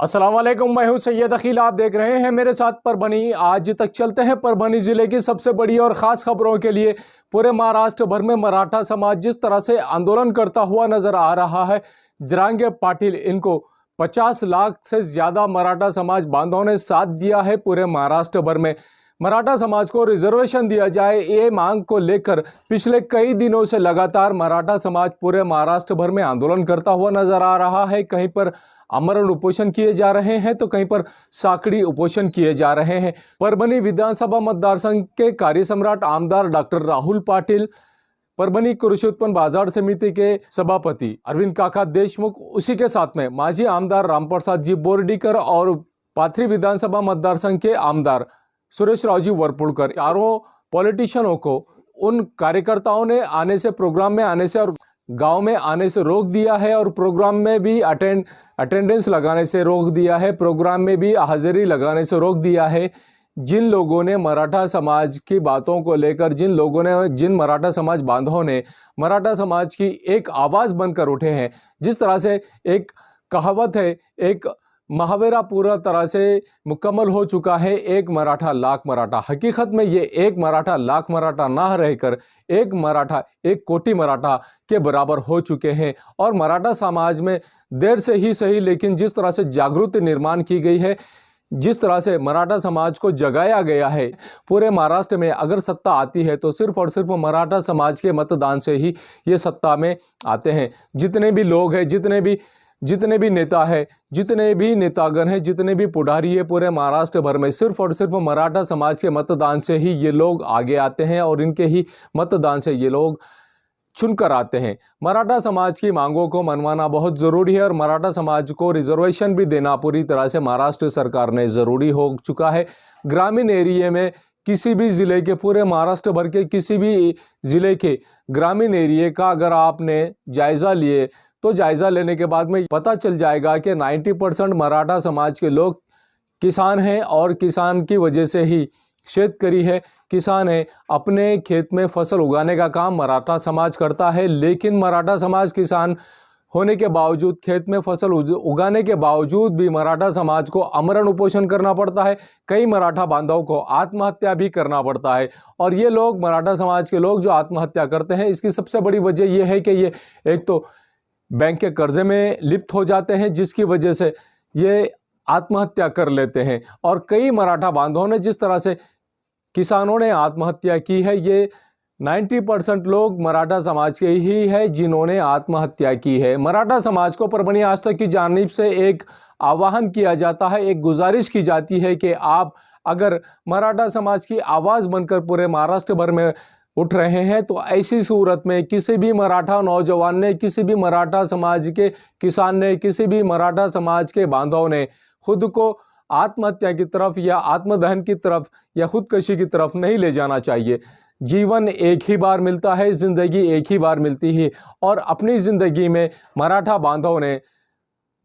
अस्सलाम वालेकुम, मैं हूं सैयद अखिल। आप देख रहे हैं मेरे साथ परभनी। आज तक चलते हैं परभनी जिले की सबसे बड़ी और ख़ास खबरों के लिए। पूरे महाराष्ट्र भर में मराठा समाज जिस तरह से आंदोलन करता हुआ नजर आ रहा है, जरांगे पाटिल इनको 50 लाख से ज़्यादा मराठा समाज बांधवों ने साथ दिया है। पूरे महाराष्ट्र भर में मराठा समाज को रिजर्वेशन दिया जाए, ये मांग को लेकर पिछले कई दिनों से लगातार मराठा समाज पूरे महाराष्ट्र भर में आंदोलन करता हुआ नजर आ रहा है। कहीं पर आमरण उपोषण किए जा रहे हैं तो कहीं पर साकड़ी उपोषण किए जा रहे हैं। परभनी विधानसभा मतदार संघ के कार्य सम्राट आमदार डॉक्टर राहुल पाटिल, परभनी कृषि उत्पन्न बाजार समिति के सभापति अरविंद काका देशमुख, उसी के साथ में माजी आमदार रामप्रसाद जी बोर्डीकर और पाथरी विधानसभा मतदार संघ के आमदार सुरेश रावजी वरपुड़कर, चारों पॉलिटिशियनों को उन कार्यकर्ताओं ने आने से, प्रोग्राम में आने से और गांव में आने से रोक दिया है और प्रोग्राम में भी अटेंडेंस लगाने से रोक दिया है, प्रोग्राम में भी हाजिरी लगाने से रोक दिया है। जिन लोगों ने मराठा समाज की बातों को लेकर, जिन मराठा समाज बांधवों ने मराठा समाज की एक आवाज़ बनकर उठे हैं, जिस तरह से एक कहावत है, एक महावरा पूरा तरह से मुकम्मल हो चुका है, एक मराठा लाख मराठा। हकीकत में ये एक मराठा लाख मराठा ना रहकर एक मराठा एक कोटि मराठा के बराबर हो चुके हैं। और मराठा समाज में देर से ही सही, लेकिन जिस तरह से जागृति निर्माण की गई है, जिस तरह से मराठा समाज को जगाया गया है, पूरे महाराष्ट्र में अगर सत्ता आती है तो सिर्फ और सिर्फ मराठा समाज के मतदान से ही ये सत्ता में आते हैं। जितने भी लोग हैं, जितने भी नेता है, जितने भी नेतागण हैं, जितने भी पुढ़ारी है, पूरे महाराष्ट्र भर में सिर्फ और सिर्फ मराठा समाज के मतदान से ही ये लोग आगे आते हैं और इनके ही मतदान से ये लोग चुनकर आते हैं। मराठा समाज की मांगों को मनवाना बहुत ज़रूरी है और मराठा समाज को रिजर्वेशन भी देना पूरी तरह से महाराष्ट्र सरकार ने ज़रूरी हो चुका है। ग्रामीण एरिया में किसी भी ज़िले के, पूरे महाराष्ट्र भर के किसी भी ज़िले के ग्रामीण एरिया का अगर आपने जायज़ा लिए तो जायज़ा लेने के बाद में पता चल जाएगा कि 90% मराठा समाज के लोग किसान हैं और किसान की वजह से ही शेतकरी है, किसान है। अपने खेत में फसल उगाने का काम मराठा समाज करता है, लेकिन मराठा समाज किसान होने के बावजूद, खेत में फसल उगाने के बावजूद भी मराठा समाज को आमरण उपोषण करना पड़ता है। कई मराठा बांधवों को आत्महत्या भी करना पड़ता है। और ये लोग, मराठा समाज के लोग जो आत्महत्या करते हैं, इसकी सबसे बड़ी वजह यह है कि ये एक तो बैंक के कर्जे में लिप्त हो जाते हैं, जिसकी वजह से ये आत्महत्या कर लेते हैं। और कई मराठा बांधवों ने, जिस तरह से किसानों ने आत्महत्या की है, ये 90% लोग मराठा समाज के ही है जिन्होंने आत्महत्या की है। मराठा समाज को परभनी आज तक की जानिब से एक आह्वान किया जाता है, एक गुजारिश की जाती है कि आप अगर मराठा समाज की आवाज़ बनकर पूरे महाराष्ट्र भर में उठ रहे हैं तो ऐसी सूरत में किसी भी मराठा नौजवान ने, किसी भी मराठा समाज के किसान ने, किसी भी मराठा समाज के बांधव ने खुद को आत्महत्या की तरफ या आत्मदहन की तरफ या खुदकशी की तरफ नहीं ले जाना चाहिए। जीवन एक ही बार मिलता है, ज़िंदगी एक ही बार मिलती है और अपनी ज़िंदगी में मराठा बांधव ने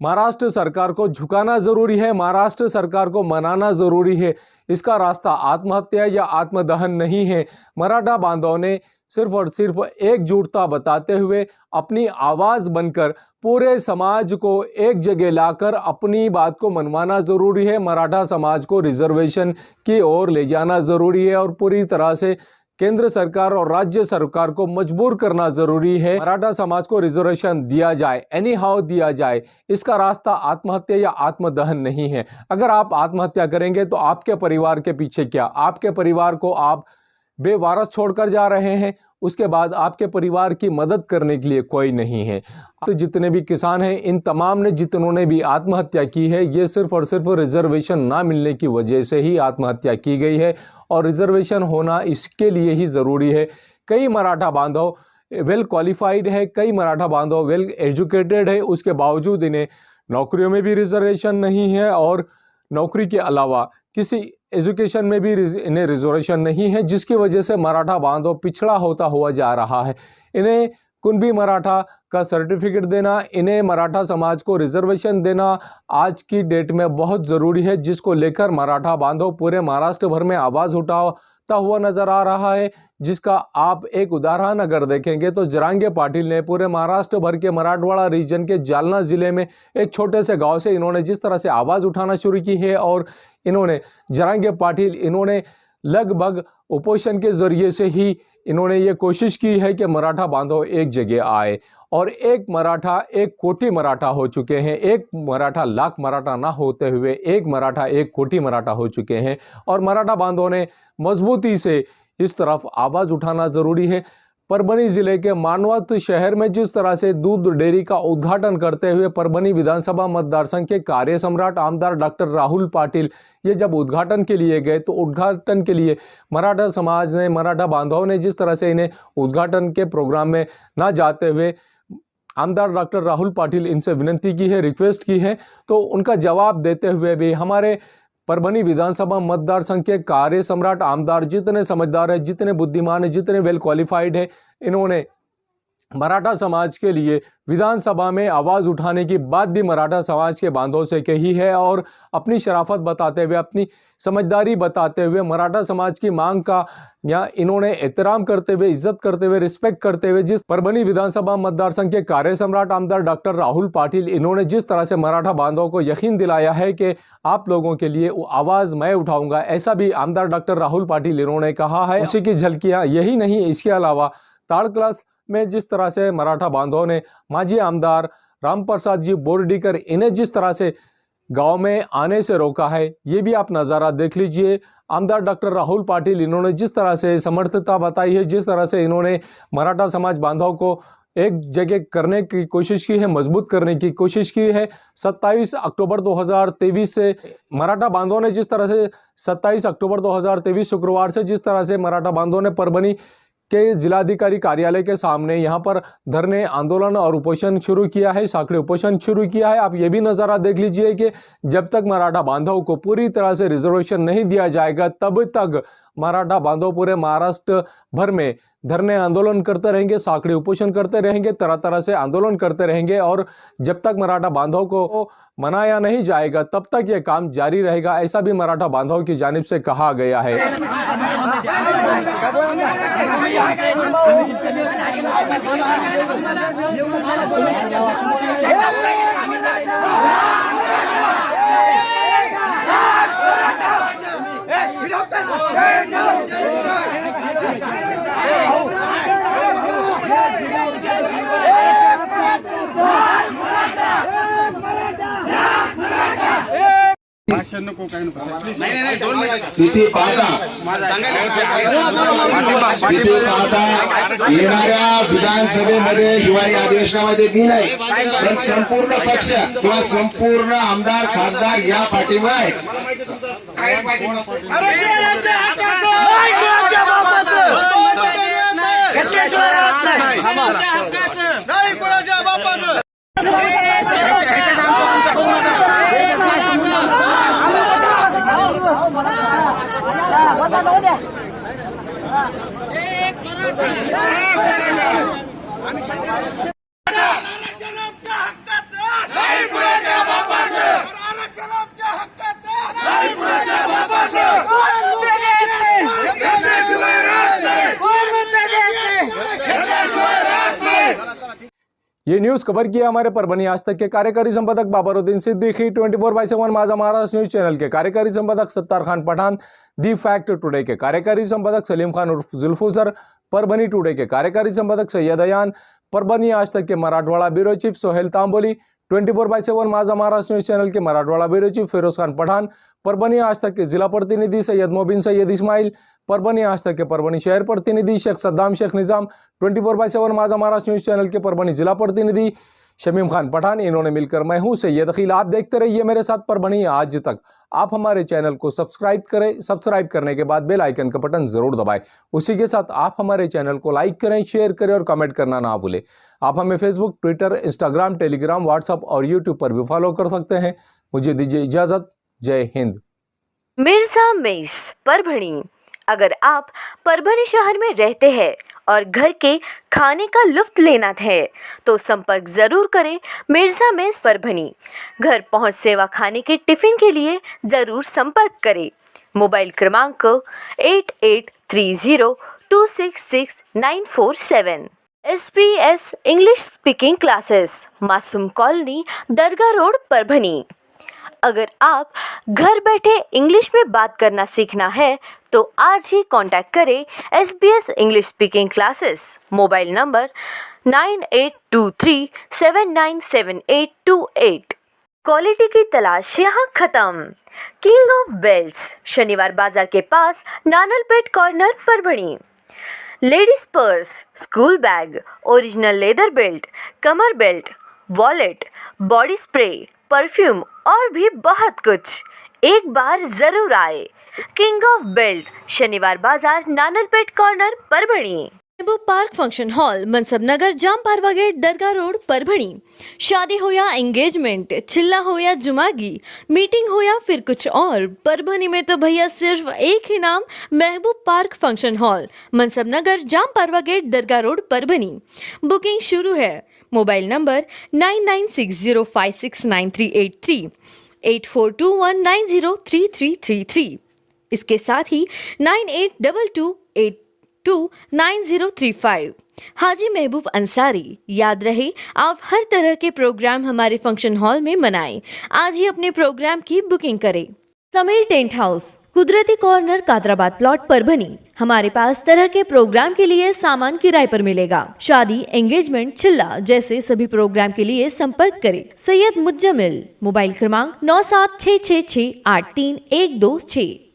महाराष्ट्र सरकार को झुकाना ज़रूरी है, महाराष्ट्र सरकार को मनाना ज़रूरी है। इसका रास्ता आत्महत्या या आत्मदहन नहीं है। मराठा बांधवों ने सिर्फ और सिर्फ एकजुटता बताते हुए अपनी आवाज़ बनकर पूरे समाज को एक जगह लाकर अपनी बात को मनवाना ज़रूरी है। मराठा समाज को रिजर्वेशन की ओर ले जाना ज़रूरी है और पूरी तरह से केंद्र सरकार और राज्य सरकार को मजबूर करना जरूरी है। मराठा समाज को रिजर्वेशन दिया जाए, एनी हाउ दिया जाए। इसका रास्ता आत्महत्या या आत्मदहन नहीं है। अगर आप आत्महत्या करेंगे तो आपके परिवार के पीछे क्या, आपके परिवार को आप बेवारस छोड़कर जा रहे हैं, उसके बाद आपके परिवार की मदद करने के लिए कोई नहीं है। तो जितने भी किसान हैं, इन तमाम ने, जितनों ने भी आत्महत्या की है, ये सिर्फ और सिर्फ रिजर्वेशन ना मिलने की वजह से ही आत्महत्या की गई है और रिजर्वेशन होना इसके लिए ही ज़रूरी है। कई मराठा बांधव वेल क्वालिफाइड है, कई मराठा बांधव वेल एजुकेटेड है, उसके बावजूद इन्हें नौकरियों में भी रिजर्वेशन नहीं है और नौकरी के अलावा किसी एजुकेशन में भी इन्हें रिजर्वेशन नहीं है, जिसकी वजह से मराठा बांधव पिछड़ा होता हुआ जा रहा है। इन्हें कुणबी मराठा का सर्टिफिकेट देना, इन्हें मराठा समाज को रिजर्वेशन देना आज की डेट में बहुत ज़रूरी है, जिसको लेकर मराठा बांधव पूरे महाराष्ट्र भर में आवाज़ उठाता हुआ नजर आ रहा है। जिसका आप एक उदाहरण अगर देखेंगे तो जरांगे पाटिल ने पूरे महाराष्ट्र भर के मराठवाड़ा रीजन के जालना जिले में एक छोटे से गांव से इन्होंने जिस तरह से आवाज़ उठाना शुरू की है, और इन्होंने जरांगे पाटिल इन्होंने लगभग उपोषण के जरिए से ही इन्होंने ये कोशिश की है कि मराठा बांधव एक जगह आए, और एक मराठा एक कोटि मराठा हो चुके हैं। एक मराठा लाख मराठा ना होते हुए एक मराठा एक कोटि मराठा हो चुके हैं, और मराठा बांधवों ने मजबूती से इस तरफ आवाज़ उठाना ज़रूरी है। परभनी जिले के मानवत शहर में जिस तरह से दूध डेयरी का उद्घाटन करते हुए परभनी विधानसभा मतदार संघ के कार्य सम्राट आमदार डॉक्टर राहुल पाटिल ये जब उद्घाटन के लिए गए, तो उद्घाटन के लिए मराठा समाज ने, मराठा बांधवों ने जिस तरह से इन्हें उद्घाटन के प्रोग्राम में ना जाते हुए आमदार डॉक्टर राहुल पाटिल इनसे विनती की है, रिक्वेस्ट की है, तो उनका जवाब देते हुए भी हमारे परभनी विधानसभा मतदार संघ के कार्य सम्राट आमदार जितने समझदार है, जितने बुद्धिमान है, जितने वेल क्वालिफाइड है, इन्होंने मराठा समाज के लिए विधानसभा में आवाज़ उठाने की बात भी मराठा समाज के बांधवों से कही है, और अपनी शराफत बताते हुए, अपनी समझदारी बताते हुए मराठा समाज की मांग का या इन्होंने एहतराम करते हुए, इज्जत करते हुए, रिस्पेक्ट करते हुए जिस परभनी विधानसभा मतदार संघ के कार्य सम्राट आमदार डॉक्टर राहुल पाटिल इन्होंने जिस तरह से मराठा बांधवों को यकीन दिलाया है कि आप लोगों के लिए आवाज़ मैं उठाऊंगा, ऐसा भी आमदार डॉक्टर राहुल पाटिल इन्होंने कहा है। उसी की झलकियाँ यही नहीं, इसके अलावा ताड़ क्लास में जिस तरह से मराठा बांधवों ने माजी आमदार राम प्रसाद जी बोर्डीकर इन्हें जिस तरह से गांव में आने से रोका है, ये भी आप नज़ारा देख लीजिए। आमदार डॉक्टर राहुल पाटिल इन्होंने जिस तरह से समर्थता बताई है, जिस तरह से इन्होंने मराठा समाज बांधवों को एक जगह करने की कोशिश की है, मजबूत करने की कोशिश की है। 27 अक्टूबर 2023 से मराठा बांधवों ने जिस तरह से 27 अक्टूबर 2023 शुक्रवार से जिस तरह से मराठा बांधवों ने परभनी के जिलाधिकारी कार्यालय के सामने यहाँ पर धरने, आंदोलन और उपोषण शुरू किया है, साकड़े उपोषण शुरू किया है। आप ये भी नज़ारा देख लीजिए कि जब तक मराठा बांधव को पूरी तरह से रिजर्वेशन नहीं दिया जाएगा, तब तक मराठा बांधव पूरे महाराष्ट्र भर में धरने, आंदोलन करते रहेंगे, साकड़े उपोषण करते रहेंगे, तरह तरह से आंदोलन करते रहेंगे, और जब तक मराठा बांधव को मनाया नहीं जाएगा तब तक ये काम जारी रहेगा, ऐसा भी मराठा बांधव की जानिब से कहा गया है। तिथे पाहता येणाऱ्या विधानसभेमध्ये हिवाळी अधिवेशनामध्ये दिलाय, पण संपूर्ण पक्ष किंवा संपूर्ण आमदार खासदार या पाठीवर आहेत। ये न्यूज़ कवर किया हमारे परभनी आज तक के कार्यकारी संपादक बाबरुद्दीन सिद्दीकी, 24/7 माझा महाराष्ट्र न्यूज चैनल के कार्यकारी संपादक Sattar Khan Pathan, the fact today के कार्यकारी संपादक सलीम खान उर्फ जुल्फूसर, परभनी टुडे के कार्यकारी संपादक सैयद अयान, परभनी आज तक के मराठवाड़ा ब्यूरो चीफ सोहेल तांबोली, 24/7 माझा महाराष्ट्र न्यूज चैनल के मराठवाड़ा ब्यूरो चीफ फिरोज खान पठान, परभनी आज तक के जिला प्रतिनिधि सैयद मोबिन सैयद इस्माइल, परभनी आज तक के परभनी शहर प्रतिनिधि शेख सद्दाम शेख निजाम, 24/7 माझा महाराष्ट्र न्यूज चैनल के परभनी जिला प्रतिनिधि शमीम खान पठान, इन्होंने मिलकर मैं हूं सैयद अखिल। आप देखते रहिए मेरे साथ परभनी आज तक। आप हमारे चैनल को सब्सक्राइब करें, सब्सक्राइब करने के बाद बेल आइकन का बटन जरूर दबाएं। उसी के साथ आप हमारे चैनल को लाइक करें, शेयर करें और कमेंट करना ना भूलें। आप हमें Facebook, Twitter, Instagram, Telegram, WhatsApp और यूट्यूब पर भी फॉलो कर सकते हैं। मुझे दीजिए इजाजत। जय हिंद। मिर्झा मेस परभणी अगर आप परभणी शहर में रहते हैं और घर के खाने का लुत्फ लेना है तो संपर्क जरूर करें मिर्जा मेस परभणी। घर पहुंच सेवा खाने के टिफिन के लिए जरूर संपर्क करें। मोबाइल क्रमांक 8830266947। SBS इंग्लिश स्पीकिंग क्लासेस, मासूम कॉलोनी, दरगाह रोड, परभणी। अगर आप घर बैठे इंग्लिश में बात करना सीखना है तो आज ही कांटेक्ट करें SBS English speaking classes. Mobile number 9823797828। Quality की तलाश यहाँ खत्म। किंग ऑफ बेल्ट्स, शनिवार बाजार के पास, Nanalpeth corner, Parbhani. Ladies purse, school bag, original leather belt, कमर belt, wallet, body spray, perfume और भी बहुत कुछ। एक बार जरूर आए। किंग ऑफ बेल्ट, शनिवार बाजार, नानलपेट कॉर्नर, परभणी। महबूब पार्क फंक्शन हॉल, मनसब नगर, जाम पारवा गेट, दरगाह रोड, परभणी। शादी हो या एंगेजमेंट, चिल्ला हो या जुमागी, मीटिंग हो या फिर कुछ और, परभणी में तो भैया सिर्फ एक ही नाम, महबूब पार्क फंक्शन हॉल, मनसब नगर, जाम पारवा गेट, दरगाह रोड, परभणी। बुकिंग शुरू है। Mobile number 9960569383, 8421903333। इसके साथ ही 9822829035। हाजी महबूब अंसारी। याद रहे, आप हर तरह के प्रोग्राम हमारे फंक्शन हॉल में मनाएं। आज ही अपने प्रोग्राम की बुकिंग करें। समीर टेंट हाउस, कुदरती कॉर्नर, कादराबाद प्लॉट, परभणी। हमारे पास तरह के प्रोग्राम के लिए सामान किराए पर मिलेगा। शादी, एंगेजमेंट, चिल्ला जैसे सभी प्रोग्राम के लिए संपर्क करें सैयद मुज्जमिल। मोबाइल क्रमांक 9766683126।